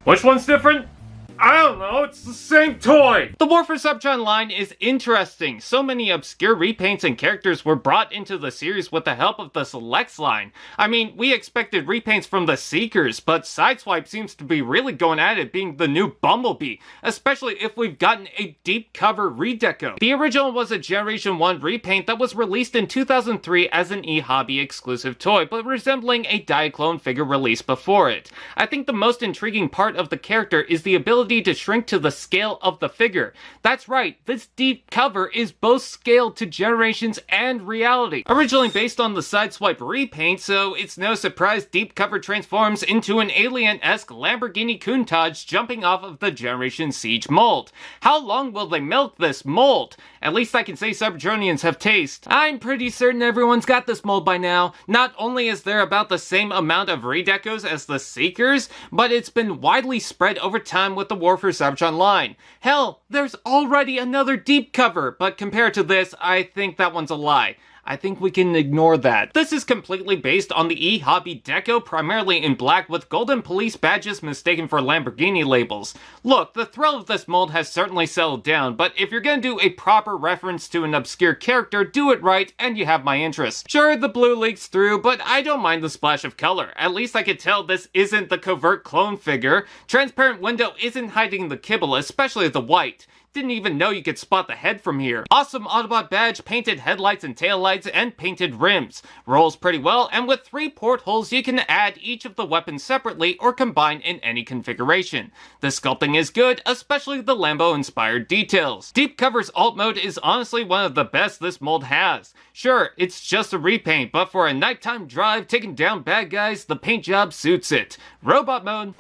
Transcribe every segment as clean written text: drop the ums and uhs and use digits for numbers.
Which one's different? I don't know, it's the same toy! The War for Cybertron line is interesting. So many obscure repaints and characters were brought into the series with the help of the Selects line. I mean, we expected repaints from the Seekers, but Sideswipe seems to be really going at it being the new Bumblebee, especially if we've gotten a deep cover redeco. The original was a Generation 1 repaint that was released in 2003 as an eHobby exclusive toy, but resembling a Diaclone figure released before it. I think the most intriguing part of the character is the ability to shrink to the scale of the figure. That's right, this deep cover is both scaled to generations and reality. Originally based on the Sideswipe repaint, so it's no surprise deep cover transforms into an alien-esque Lamborghini Countach jumping off of the Generation Siege mold. How long will they milk this mold? At least I can say Cybertronians have taste. I'm pretty certain everyone's got this mold by now. Not only is there about the same amount of redecos as the Seekers, but it's been widely spread over time with the War for Cybertron line. Hell, there's already another deep cover, but compared to this, I think that one's a lie. I think we can ignore that. This is completely based on the eHobby deco, primarily in black with golden police badges mistaken for Lamborghini labels. Look, the thrill of this mold has certainly settled down, but if you're gonna do a proper reference to an obscure character, do it right and you have my interest. Sure, the blue leaks through, but I don't mind the splash of color. At least I could tell this isn't the covert clone figure. Transparent window isn't hiding the kibble, especially the white. Didn't even know you could spot the head from here. Awesome Autobot badge, painted headlights and taillights, and painted rims. Rolls pretty well, and with 3 portholes you can add each of the weapons separately or combine in any configuration. The sculpting is good, especially the Lambo-inspired details. Deep Cover's alt mode is honestly one of the best this mold has. Sure, it's just a repaint, but for a nighttime drive taking down bad guys, the paint job suits it. Robot mode.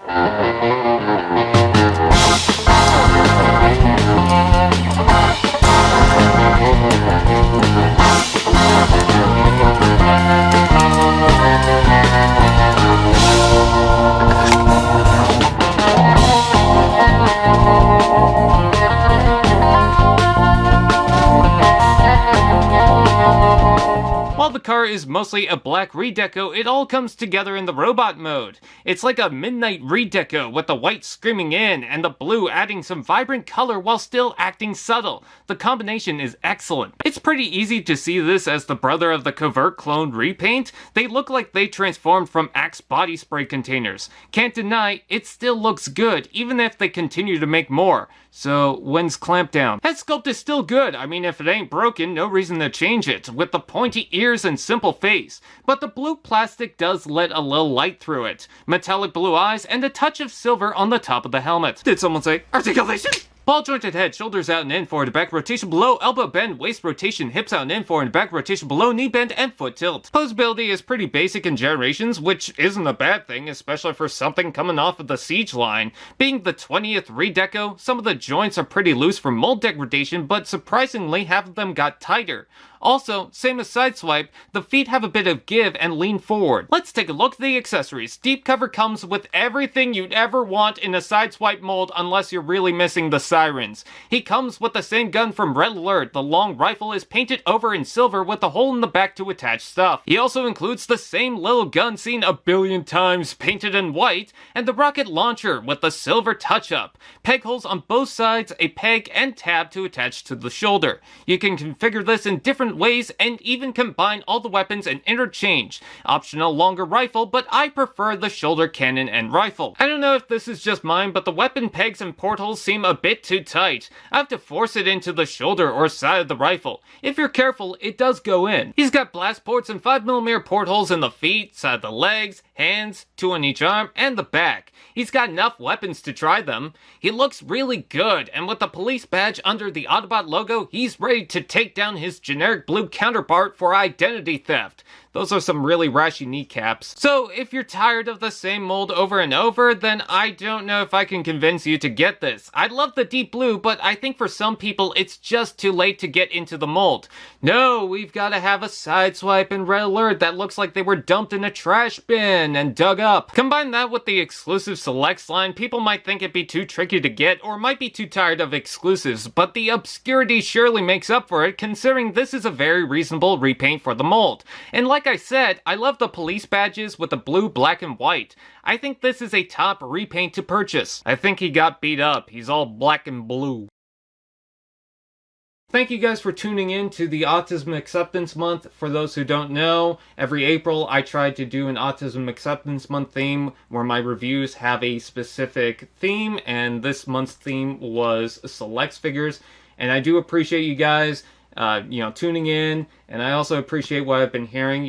While the car is mostly a black redeco, it all comes together in the robot mode. It's like a midnight redeco with the white screaming in and the blue adding some vibrant color while still acting subtle. The combination is excellent. It's pretty easy to see this as the brother of the covert clone repaint. They look like they transformed from Axe body spray containers. Can't deny, it still looks good, even if they continue to make more. So, when's Clampdown? Head sculpt is still good. I mean, if it ain't broken, no reason to change it, with the pointy ears and simple face. But the blue plastic does let a little light through it. Metallic blue eyes and a touch of silver on the top of the helmet. Did someone say articulation? Ball jointed head, shoulders out and in, forward to back rotation below, elbow bend, waist rotation, hips out and in, forward and back rotation below, knee bend, and foot tilt. Poseability is pretty basic in Generations, which isn't a bad thing, especially for something coming off of the Siege line. Being the 20th redeco, some of the joints are pretty loose from mold degradation, but surprisingly half of them got tighter. Also, same as Sideswipe, the feet have a bit of give and lean forward. Let's take a look at the accessories. Deep Cover comes with everything you'd ever want in a Sideswipe mold unless you're really missing the sirens. He comes with the same gun from Red Alert. The long rifle is painted over in silver with a hole in the back to attach stuff. He also includes the same little gun seen a billion times painted in white, and the rocket launcher with the silver touch-up. Peg holes on both sides, a peg and tab to attach to the shoulder. You can configure this in different ways and even combine all the weapons and interchange. Optional longer rifle, but I prefer the shoulder cannon and rifle. I don't know if this is just mine, but the weapon pegs and portholes seem a bit too tight. I have to force it into the shoulder or side of the rifle. If you're careful, it does go in. He's got blast ports and 5mm portholes in the feet, side of the legs, hands, 2 on each arm, and the back. He's got enough weapons to try them. He looks really good, and with the police badge under the Autobot logo, he's ready to take down his generic blue counterpart for identity theft. Those are some really rashy kneecaps. So if you're tired of the same mold over and over, then I don't know if I can convince you to get this. I love the deep blue, but I think for some people it's just too late to get into the mold. No, we've got to have a sideswipe and red alert that looks like they were dumped in a trash bin and dug up. Combine that with the exclusive selects line, people might think it'd be too tricky to get or might be too tired of exclusives, but the obscurity surely makes up for it considering this is a very reasonable repaint for the mold. And like I said, I love the police badges with the blue, black, and white. I think this is a top repaint to purchase. I think he got beat up. He's all black and blue. Thank you guys for tuning in to the Autism Acceptance Month. For those who don't know, every April I try to do an Autism Acceptance Month theme where my reviews have a specific theme, and this month's theme was selects figures. And I do appreciate you guys tuning in, and I also appreciate what I've been hearing.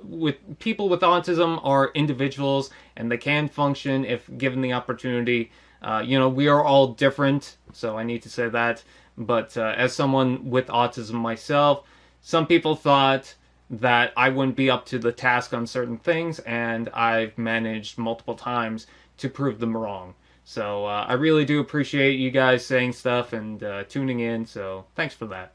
With people with autism are individuals, and they can function if given the opportunity. We are all different, so I need to say that. But as someone with autism myself, some people thought that I wouldn't be up to the task on certain things, and I've managed multiple times to prove them wrong. So I really do appreciate you guys saying stuff and tuning in, so thanks for that.